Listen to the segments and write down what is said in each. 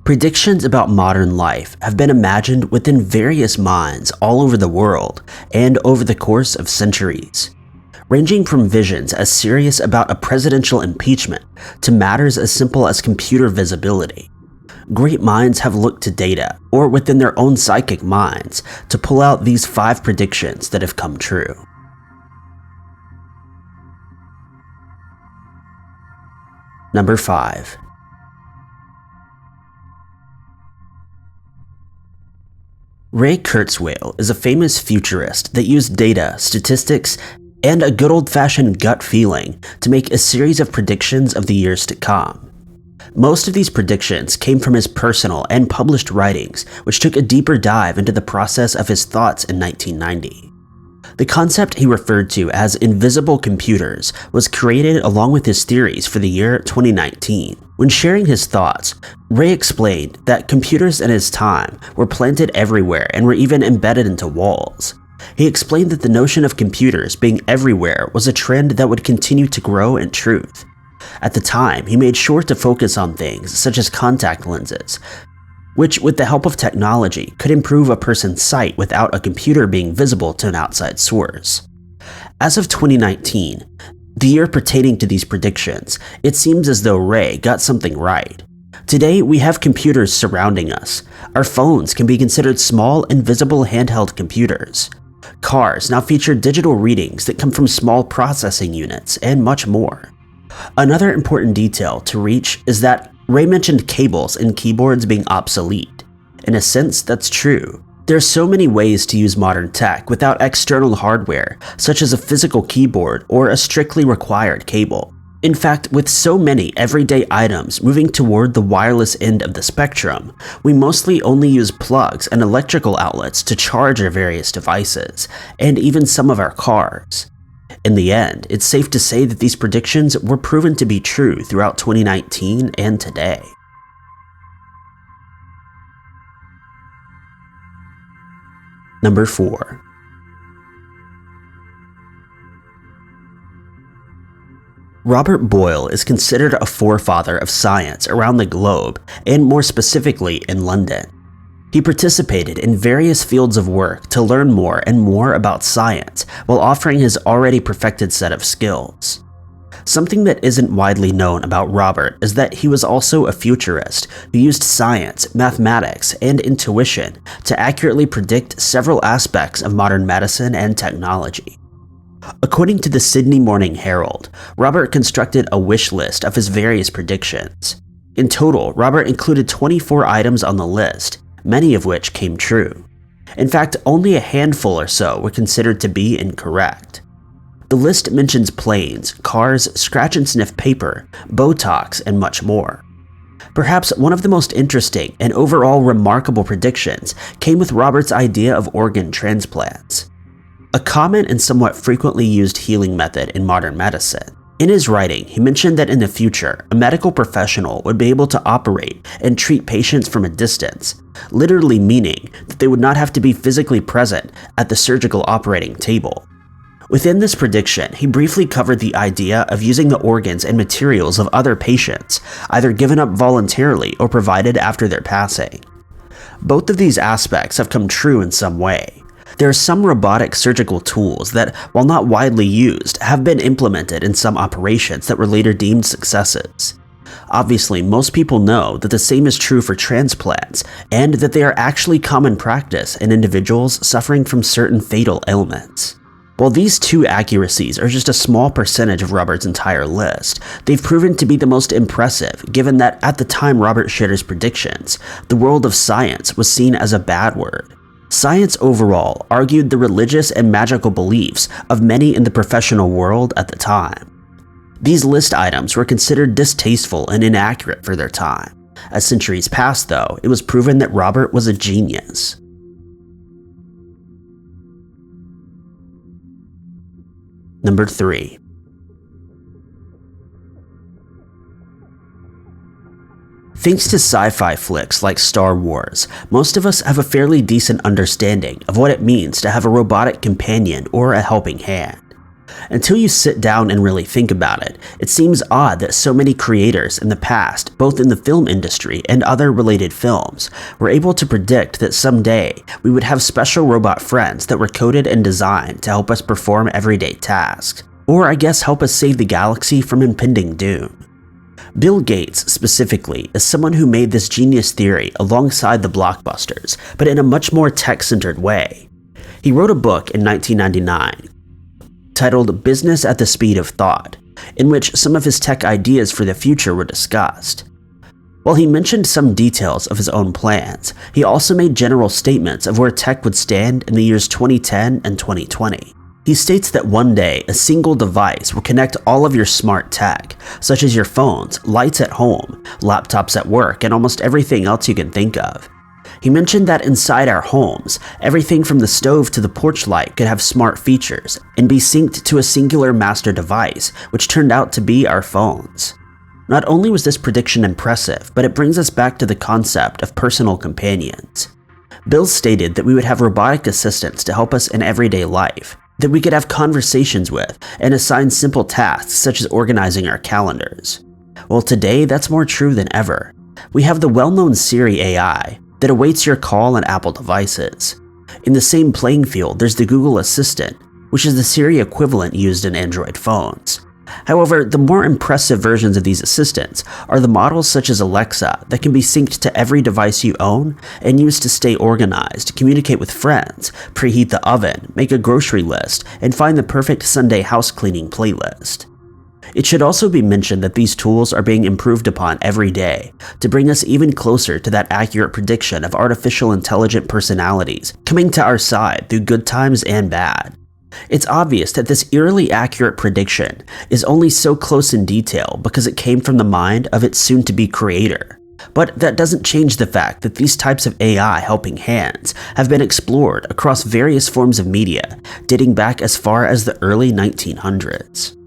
Predictions about modern life have been imagined within various minds all over the world and over the course of centuries, ranging from visions as serious about a presidential impeachment to matters as simple as computer visibility. Great minds have looked to data, or within their own psychic minds, to pull out these 5 predictions that have come true. Number 5. Ray Kurzweil is a famous futurist that used data, statistics, and a good old-fashioned gut feeling to make a series of predictions of the years to come. Most of these predictions came from his personal and published writings, which took a deeper dive into the process of his thoughts in 1990. The concept he referred to as invisible computers was created along with his theories for the year 2019. When sharing his thoughts, Ray explained that computers in his time were planted everywhere and were even embedded into walls. He explained that the notion of computers being everywhere was a trend that would continue to grow in truth. At the time, he made sure to focus on things such as contact lenses, which with the help of technology could improve a person's sight without a computer being visible to an outside source. As of 2019, the year pertaining to these predictions, it seems as though Ray got something right. Today, we have computers surrounding us. Our phones can be considered small, invisible handheld computers. Cars now feature digital readings that come from small processing units, and much more. Another important detail to reach is that Ray mentioned cables and keyboards being obsolete. In a sense, that's true. There are so many ways to use modern tech without external hardware, such as a physical keyboard or a strictly required cable. In fact, with so many everyday items moving toward the wireless end of the spectrum, we mostly only use plugs and electrical outlets to charge our various devices, and even some of our cars. In the end, it's safe to say that these predictions were proven to be true throughout 2019 and today. Number 4. Robert Boyle is considered a forefather of science around the globe, and more specifically in London. He participated in various fields of work to learn more and more about science while offering his already perfected set of skills. Something that isn't widely known about Robert is that he was also a futurist who used science, mathematics, and intuition to accurately predict several aspects of modern medicine and technology. According to the Sydney Morning Herald, Robert constructed a wish list of his various predictions. In total, Robert included 24 items on the list, many of which came true. In fact, only a handful or so were considered to be incorrect. The list mentions planes, cars, scratch and sniff paper, Botox, and much more. Perhaps one of the most interesting and overall remarkable predictions came with Robert's idea of organ transplants, a common and somewhat frequently used healing method in modern medicine. In his writing, he mentioned that in the future, a medical professional would be able to operate and treat patients from a distance, literally meaning that they would not have to be physically present at the surgical operating table. Within this prediction, he briefly covered the idea of using the organs and materials of other patients, either given up voluntarily or provided after their passing. Both of these aspects have come true in some way. There are some robotic surgical tools that, while not widely used, have been implemented in some operations that were later deemed successes. Obviously, most people know that the same is true for transplants, and that they are actually common practice in individuals suffering from certain fatal ailments. While these two accuracies are just a small percentage of Robert's entire list, they've proven to be the most impressive given that at the time Robert shared his predictions, the world of science was seen as a bad word. Science overall argued the religious and magical beliefs of many in the professional world at the time. These list items were considered distasteful and inaccurate for their time. As centuries passed, though, it was proven that Robert was a genius. Number 3. Thanks to sci-fi flicks like Star Wars, most of us have a fairly decent understanding of what it means to have a robotic companion or a helping hand. Until you sit down and really think about it, it seems odd that so many creators in the past, both in the film industry and other related films, were able to predict that someday we would have special robot friends that were coded and designed to help us perform everyday tasks, or I guess help us save the galaxy from impending doom. Bill Gates, specifically, is someone who made this genius theory alongside the blockbusters, but in a much more tech-centered way. He wrote a book in 1999 titled Business at the Speed of Thought, in which some of his tech ideas for the future were discussed. While he mentioned some details of his own plans, he also made general statements of where tech would stand in the years 2010 and 2020. He states that one day, a single device will connect all of your smart tech, such as your phones, lights at home, laptops at work, and almost everything else you can think of. He mentioned that inside our homes, everything from the stove to the porch light could have smart features and be synced to a singular master device, which turned out to be our phones. Not only was this prediction impressive, but it brings us back to the concept of personal companions. Bill stated that we would have robotic assistants to help us in everyday life, that we could have conversations with and assign simple tasks such as organizing our calendars. Well, today that's more true than ever. We have the well-known Siri AI that awaits your call on Apple devices. In the same playing field, there's the Google Assistant, which is the Siri equivalent used in Android phones. However, the more impressive versions of these assistants are the models such as Alexa that can be synced to every device you own and used to stay organized, communicate with friends, preheat the oven, make a grocery list, and find the perfect Sunday house cleaning playlist. It should also be mentioned that these tools are being improved upon every day to bring us even closer to that accurate prediction of artificial intelligent personalities coming to our side through good times and bad. It's obvious that this eerily accurate prediction is only so close in detail because it came from the mind of its soon-to-be creator. But that doesn't change the fact that these types of AI helping hands have been explored across various forms of media, dating back as far as the early 1900s.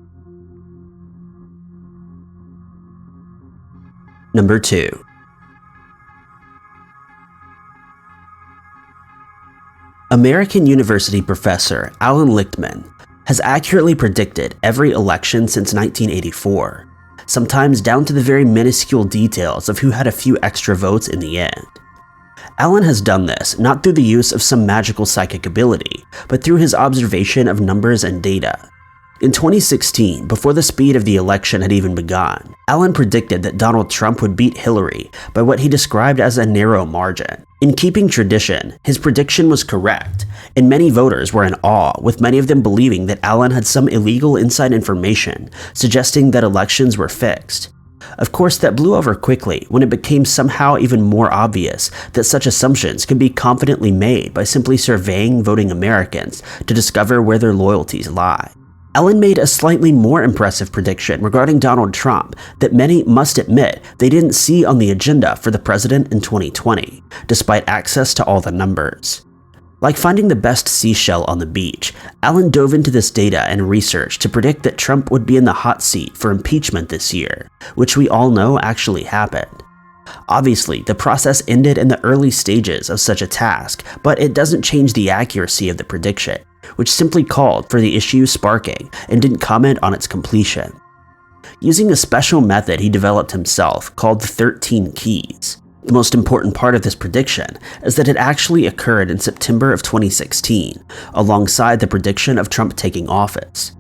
Number 2. American University professor Allan Lichtman has accurately predicted every election since 1984, sometimes down to the very minuscule details of who had a few extra votes in the end. Allan has done this not through the use of some magical psychic ability, but through his observation of numbers and data. In 2016, before the speed of the election had even begun, Allan predicted that Donald Trump would beat Hillary by what he described as a narrow margin. In keeping tradition, his prediction was correct, and many voters were in awe, with many of them believing that Allan had some illegal inside information suggesting that elections were fixed. Of course, that blew over quickly when it became somehow even more obvious that such assumptions could be confidently made by simply surveying voting Americans to discover where their loyalties lie. Allan made a slightly more impressive prediction regarding Donald Trump that many must admit they didn't see on the agenda for the president in 2020, despite access to all the numbers. Like finding the best seashell on the beach, Allan dove into this data and research to predict that Trump would be in the hot seat for impeachment this year, which we all know actually happened. Obviously, the process ended in the early stages of such a task, but it doesn't change the accuracy of the prediction, which simply called for the issue sparking and didn't comment on its completion. Using a special method he developed himself called the 13 keys, the most important part of this prediction is that it actually occurred in September of 2016, alongside the prediction of Trump taking office.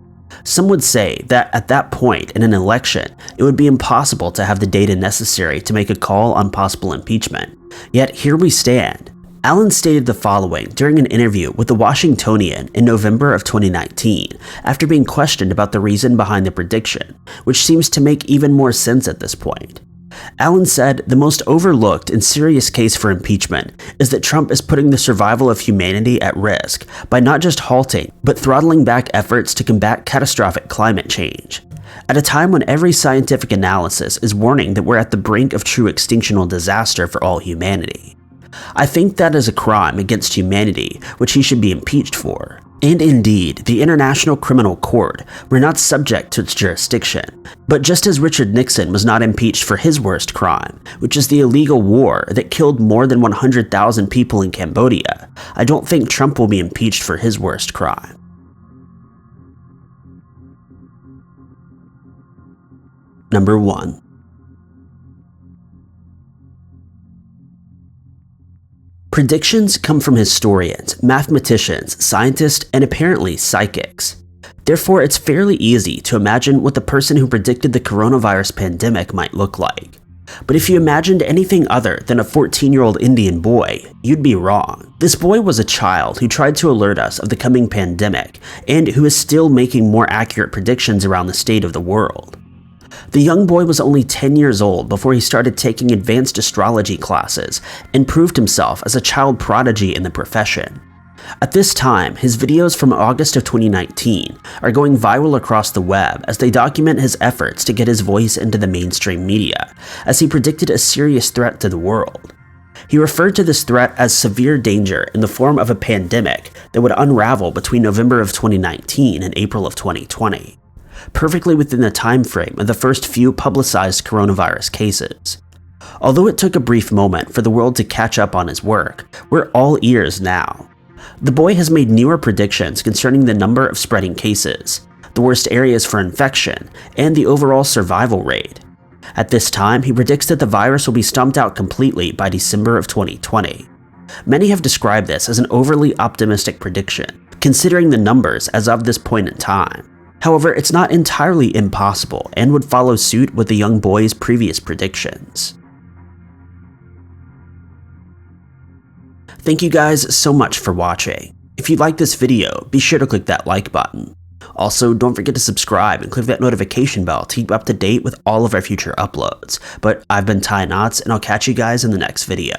Some would say that at that point in an election, it would be impossible to have the data necessary to make a call on possible impeachment. Yet here we stand. Allan stated the following during an interview with the Washingtonian in November of 2019, after being questioned about the reason behind the prediction, which seems to make even more sense at this point. Allan said, "The most overlooked and serious case for impeachment is that Trump is putting the survival of humanity at risk by not just halting, but throttling back efforts to combat catastrophic climate change. At a time when every scientific analysis is warning that we're at the brink of true extinctional disaster for all humanity. I think that is a crime against humanity, which he should be impeached for. And indeed, the International Criminal Court were not subject to its jurisdiction. But just as Richard Nixon was not impeached for his worst crime, which is the illegal war that killed more than 100,000 people in Cambodia, I don't think Trump will be impeached for his worst crime." Number 1. Predictions come from historians, mathematicians, scientists, and apparently psychics. Therefore, it's fairly easy to imagine what the person who predicted the coronavirus pandemic might look like. But if you imagined anything other than a 14-year-old Indian boy, you'd be wrong. This boy was a child who tried to alert us of the coming pandemic, and who is still making more accurate predictions around the state of the world. The young boy was only 10 years old before he started taking advanced astrology classes and proved himself as a child prodigy in the profession. At this time, his videos from August of 2019 are going viral across the web as they document his efforts to get his voice into the mainstream media, as he predicted a serious threat to the world. He referred to this threat as severe danger in the form of a pandemic that would unravel between November of 2019 and April of 2020, perfectly within the time frame of the first few publicized coronavirus cases. Although it took a brief moment for the world to catch up on his work, we're all ears now. The boy has made newer predictions concerning the number of spreading cases, the worst areas for infection, and the overall survival rate. At this time, he predicts that the virus will be stomped out completely by December of 2020. Many have described this as an overly optimistic prediction, considering the numbers as of this point in time. However, it's not entirely impossible and would follow suit with the young boy's previous predictions. Thank you guys so much for watching. If you like this video, be sure to click that like button. Also, don't forget to subscribe and click that notification bell to keep up to date with all of our future uploads. But I've been Ty Knotts, and I'll catch you guys in the next video.